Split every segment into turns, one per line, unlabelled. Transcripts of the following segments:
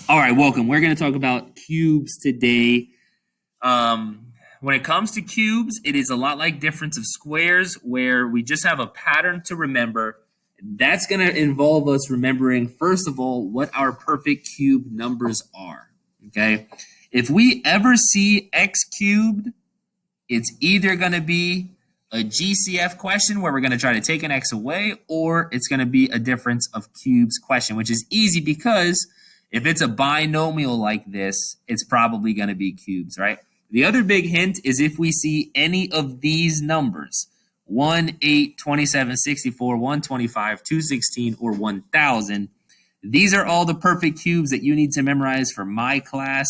All right, welcome. We're going to talk about cubes today. When it comes to cubes, it is a lot like difference of squares, where we just have a pattern to remember. That's going to involve us remembering, first of all, what our perfect cube numbers are. Okay. If we ever see x cubed, it's either going to be a GCF question where we're going to try to take an x away, or it's going to be a difference of cubes question, which is easy because if it's a binomial like this, it's probably going to be cubes, right? The other big hint is if we see any of these numbers, 1, 8, 27, 64, 125, 216, or 1000, these are all the perfect cubes that you need to memorize for my class.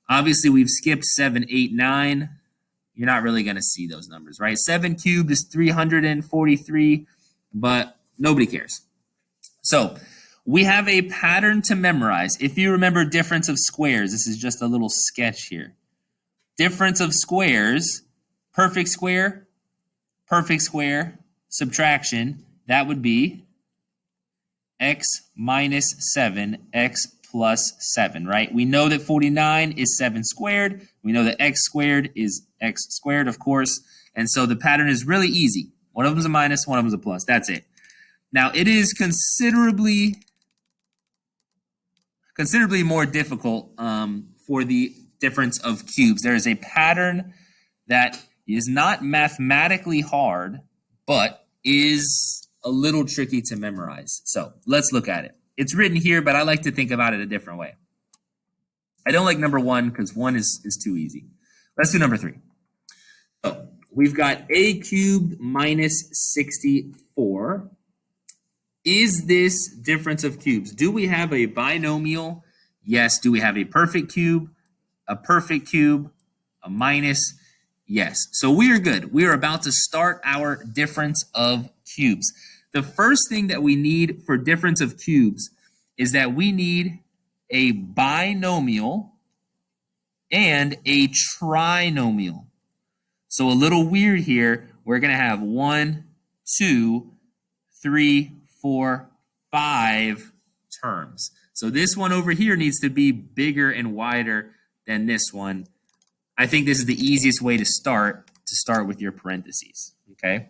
Obviously, we've skipped 7, 8, 9. You're not really going to see those numbers, right? 7 cubed is 343, but nobody cares. So we have a pattern to memorize. If you remember difference of squares, this is just a little sketch here. Difference of squares, perfect square, subtraction, that would be x minus 7, x plus 7, right? We know that 49 is 7 squared. We know that x squared is x squared, of course. And so the pattern is really easy. One of them is a minus, one of them is a plus. That's it. Now, it is considerably more difficult for the difference of cubes. There is a pattern that is not mathematically hard, but is a little tricky to memorize. So let's look at it. It's written here, but I like to think about it a different way. I don't like number 1 because 1 is too easy. Let's do number 3. So we've got a cubed minus 64. Is this difference of cubes? Do we have a binomial? Yes. Do we have a perfect cube, a minus? Yes. So we are good. We are about to start our difference of cubes. The first thing that we need for difference of cubes is that we need a binomial and a trinomial. So a little weird here. We're going to have 1, 2, 3, 4, 5 terms. So this one over here needs to be bigger and wider than this one. I think this is the easiest way to start with your parentheses, okay?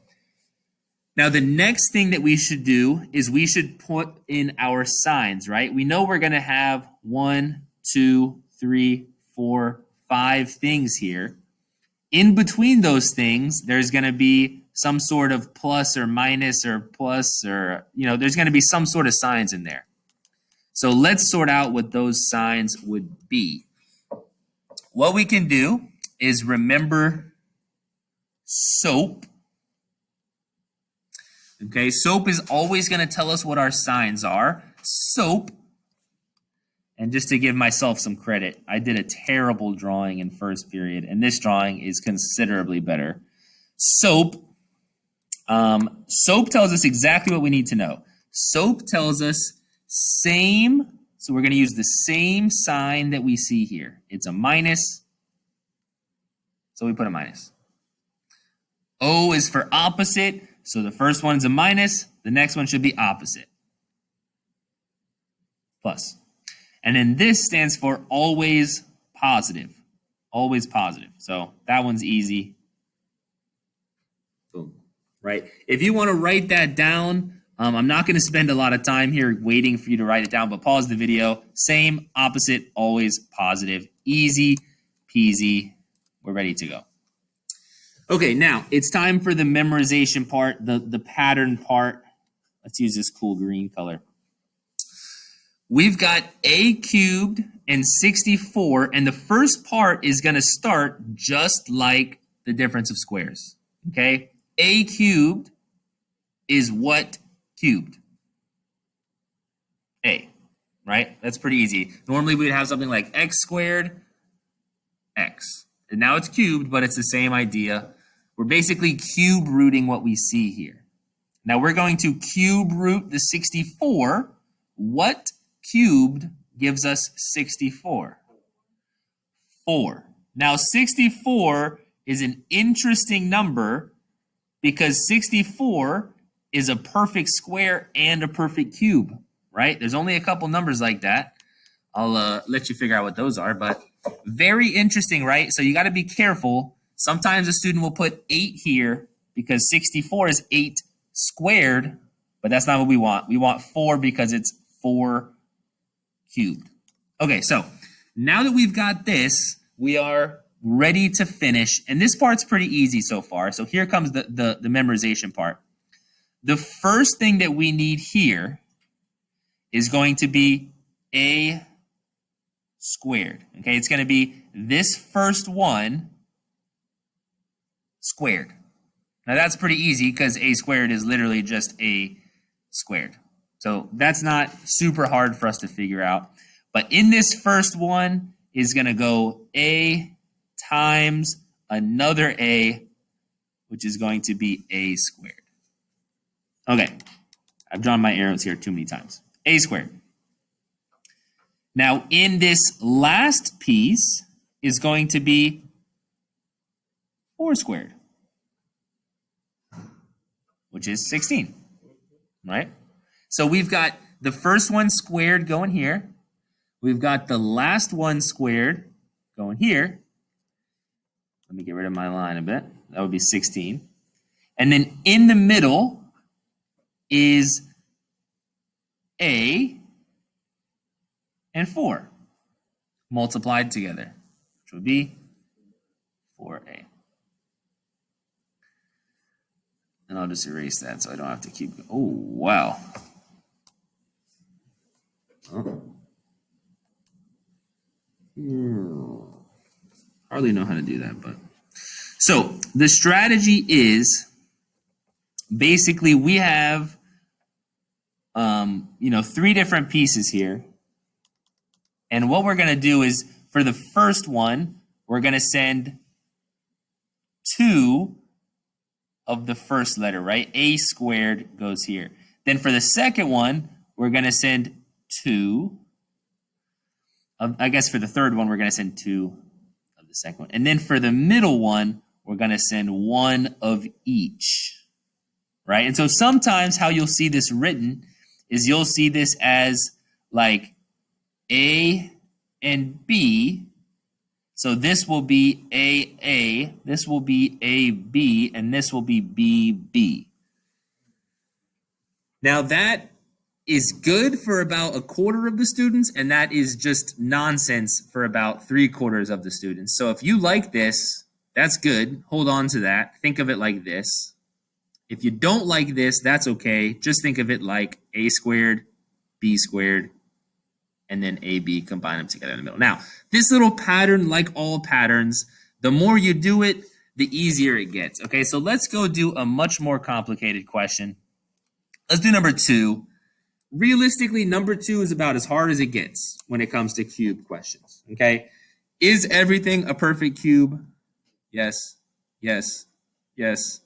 Now, the next thing that we should do is we should put in our signs, right? We know we're going to have 1, 2, 3, 4, 5 things here. In between those things, there's going to be some sort of plus or minus or plus or, there's going to be some sort of signs in there. So let's sort out what those signs would be. What we can do is remember SOAP. Okay, SOAP is always going to tell us what our signs are. SOAP. And just to give myself some credit, I did a terrible drawing in first period, and this drawing is considerably better. SOAP. SOAP tells us exactly what we need to know. SOAP tells us same, so we're going to use the same sign that we see here. It's a minus, so we put a minus. O is for opposite, so the first one's a minus, the next one should be opposite. Plus. And then this stands for always positive. Always positive. So that one's easy. Boom. Right? If you want to write that down, I'm not going to spend a lot of time here waiting for you to write it down, but pause the video. Same, opposite, always positive. Easy peasy. We're ready to go. Okay, now it's time for the memorization part, the pattern part. Let's use this cool green color. We've got a cubed and 64, and the first part is going to start just like the difference of squares. Okay? A cubed is what cubed? A, right? That's pretty easy. Normally we would have something like x squared, x. And now it's cubed, but it's the same idea. We're basically cube rooting what we see here. Now we're going to cube root the 64. What cubed gives us 64? 4. Now 64 is an interesting number because 64 is a perfect square and a perfect cube, right? There's only a couple numbers like that. I'll let you figure out what those are, but very interesting, right? So you got to be careful. Sometimes a student will put 8 here because 64 is 8 squared, but that's not what we want. We want 4 because it's 4 cubed. Okay, so now that we've got this, we are ready to finish. And this part's pretty easy so far. So here comes the memorization part. The first thing that we need here is going to be a squared. Okay, it's going to be this first one squared. Now that's pretty easy because a squared is literally just a squared. So that's not super hard for us to figure out. But in this first one is going to go a times another a, which is going to be a squared. Okay, I've drawn my arrows here too many times. A squared. Now, in this last piece is going to be 4 squared, which is 16, right? So we've got the first one squared going here. We've got the last one squared going here. Let me get rid of my line a bit. That would be 16. And then in the middle is a and 4 multiplied together, which would be 4a. And I'll just erase that so I don't have to keep going. Oh, wow. Oh. Hardly know how to do that, but. So the strategy is basically we have, 3 different pieces here. And what we're going to do is, for the first one, we're going to send 2 of the first letter, right? A squared goes here. Then for the second one, we're going to send 2. I guess for the third one, we're going to send 2 of the second one. And then for the middle one, we're going to send 1 of each, right? And so sometimes how you'll see this written is you'll see this as like A and B. So this will be AA, this will be AB, and this will be BB. Now that is good for about 1/4 of the students, and that is just nonsense for about 3/4 of the students. So if you like this, that's good. Hold on to that. Think of it like this. If you don't like this, that's okay. Just think of it like A squared, B squared, and then AB, combine them together in the middle. Now, this little pattern, like all patterns, the more you do it, the easier it gets. Okay, so let's go do a much more complicated question. Let's do number 2. Realistically, number 2 is about as hard as it gets when it comes to cube questions. Okay, is everything a perfect cube? Yes, yes, yes,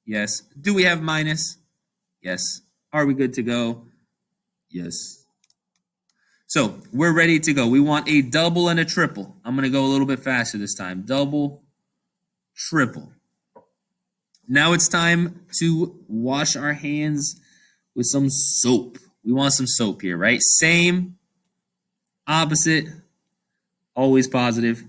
yes. Do we have minus? Yes. Are we good to go? Yes. So we're ready to go. We want a double and a triple. I'm going to go a little bit faster this time. Double, triple. Now it's time to wash our hands with some soap. We want some soap here, right? Same, opposite, always positive.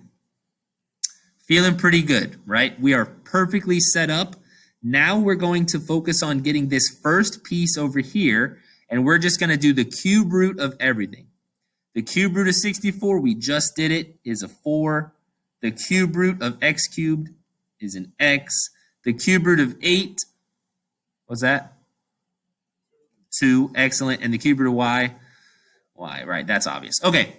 Feeling pretty good, right? We are perfectly set up. Now we're going to focus on getting this first piece over here, and we're just going to do the cube root of everything. The cube root of 64, we just did it, is a 4. The cube root of x cubed is an x. The cube root of 8, what's that? 2, excellent. And the cube root of y, right, that's obvious. Okay,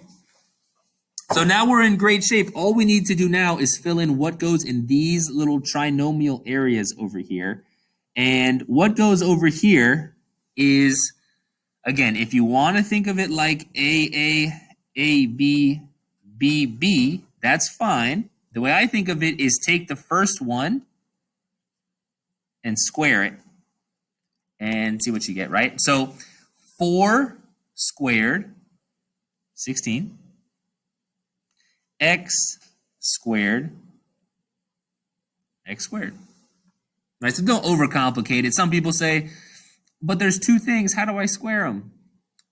so now we're in great shape. All we need to do now is fill in what goes in these little trinomial areas over here. And what goes over here is, again, if you want to think of it like AA, AB, BB, that's fine. The way I think of it is take the first one and square it and see what you get, right? So 4 squared, 16. X squared, x squared. Right, so don't overcomplicate it. Some people say, but there's 2 things. How do I square them?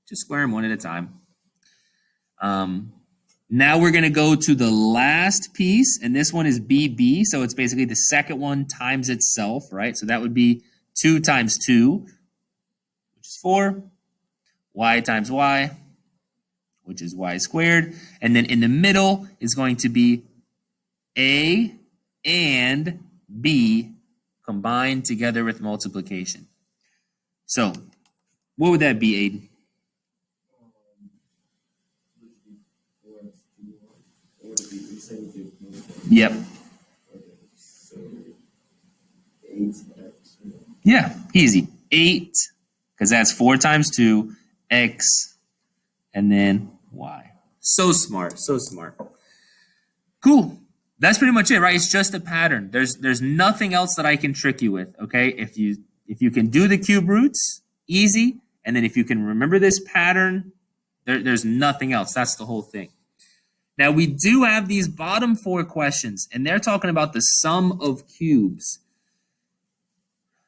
Just square them one at a time. Now we're going to go to the last piece, and this one is BB, so it's basically the second one times itself, right? So that would be 2 times 2, which is 4, y times y, which is y squared, and then in the middle is going to be A and B combined together with multiplication. So what would that be, Aiden? Yep. Yeah, easy. 8, because that's 4 times 2, x, and then y. So smart, so smart. Cool. That's pretty much it, right? It's just a pattern. There's nothing else that I can trick you with, okay? If you can do the cube roots, easy, and then if you can remember this pattern, there's nothing else. That's the whole thing. Now, we do have these bottom 4 questions, and they're talking about the sum of cubes.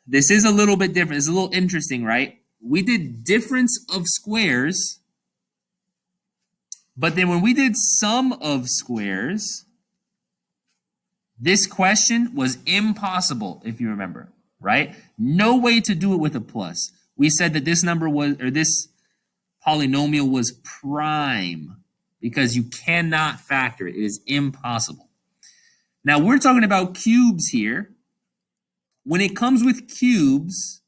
This is a little bit different. It's a little interesting, right? We did difference of squares, but then when we did sum of squares, this question was impossible, if you remember, right? No way to do it with a plus. We said that this number was, or this polynomial was prime, because you cannot factor it. It is impossible. Now, we're talking about cubes here. When it comes with cubes,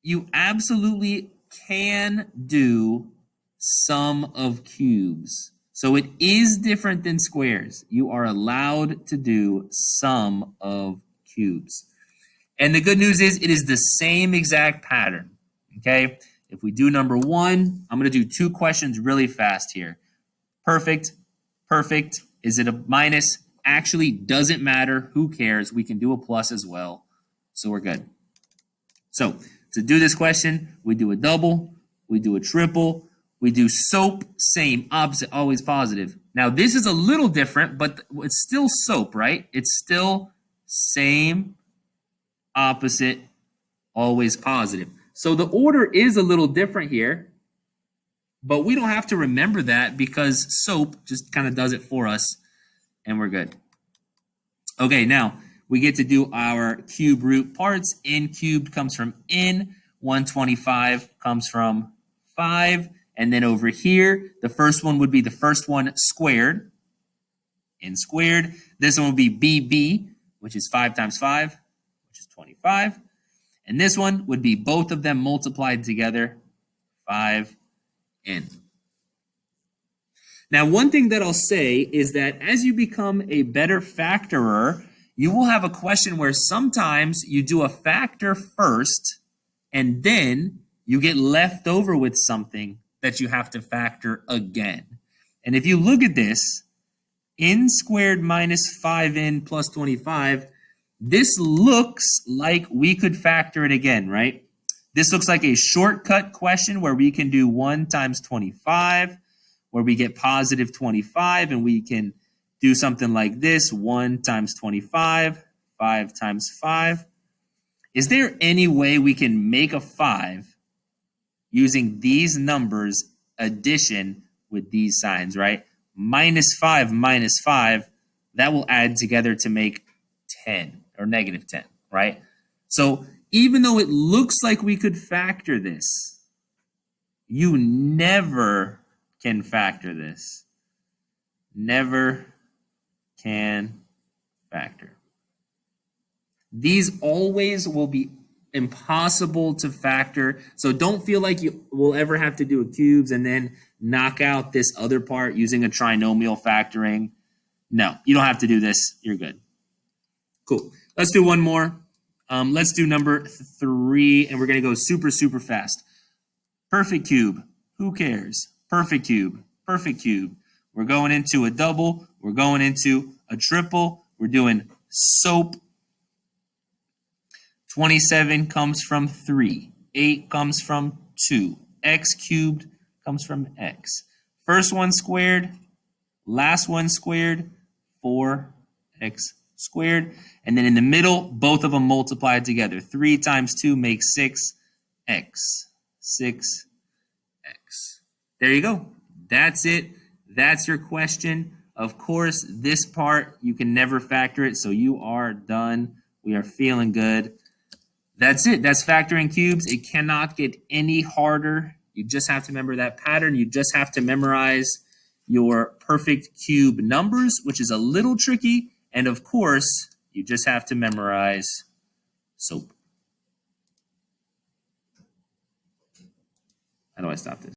you absolutely can do sum of cubes. So it is different than squares. You are allowed to do sum of cubes. And the good news is it is the same exact pattern, okay? If we do number 1, I'm going to do 2 questions really fast here. Perfect, perfect. Is it a minus? Actually, doesn't matter. Who cares? We can do a plus as well. So we're good. So to do this question, we do a double, we do a triple, we do SOAP, same, opposite, always positive. Now this is a little different, but it's still SOAP, right? It's still same, opposite, always positive. So the order is a little different here. But we don't have to remember that because SOAP just kind of does it for us, and we're good. Okay, now we get to do our cube root parts. N cubed comes from N. 125 comes from 5. And then over here, the first one would be the first one squared. N squared. This one would be BB, which is 5 times 5, which is 25. And this one would be both of them multiplied together, 5N. Now, one thing that I'll say is that as you become a better factorer, you will have a question where sometimes you do a factor first and then you get left over with something that you have to factor again. And if you look at this, n squared minus 5n plus 25, this looks like we could factor it again, right? This looks like a shortcut question where we can do 1 times 25, where we get positive 25, and we can do something like this, 1 times 25, 5 times 5. Is there any way we can make a 5 using these numbers addition with these signs, right? Minus 5, that will add together to make 10 or negative 10, right? So even though it looks like we could factor this, you never can factor this. Never can factor. These always will be impossible to factor. So don't feel like you will ever have to do a cubes and then knock out this other part using a trinomial factoring. No, you don't have to do this. You're good. Cool. Let's do one more. Let's do number 3, and we're going to go super, super fast. Perfect cube. Who cares? Perfect cube. Perfect cube. We're going into a double. We're going into a triple. We're doing SOAP. 27 comes from 3. 8 comes from 2. X cubed comes from X. First one squared. Last one squared. 4x squared. And then in the middle, both of them multiplied together. 3 times 2 makes 6x. 6x. There you go. That's it. That's your question. Of course, this part, you can never factor it, so you are done. We are feeling good. That's it. That's factoring cubes. It cannot get any harder. You just have to remember that pattern. You just have to memorize your perfect cube numbers, which is a little tricky. And of course, you just have to memorize soap. How do I stop this?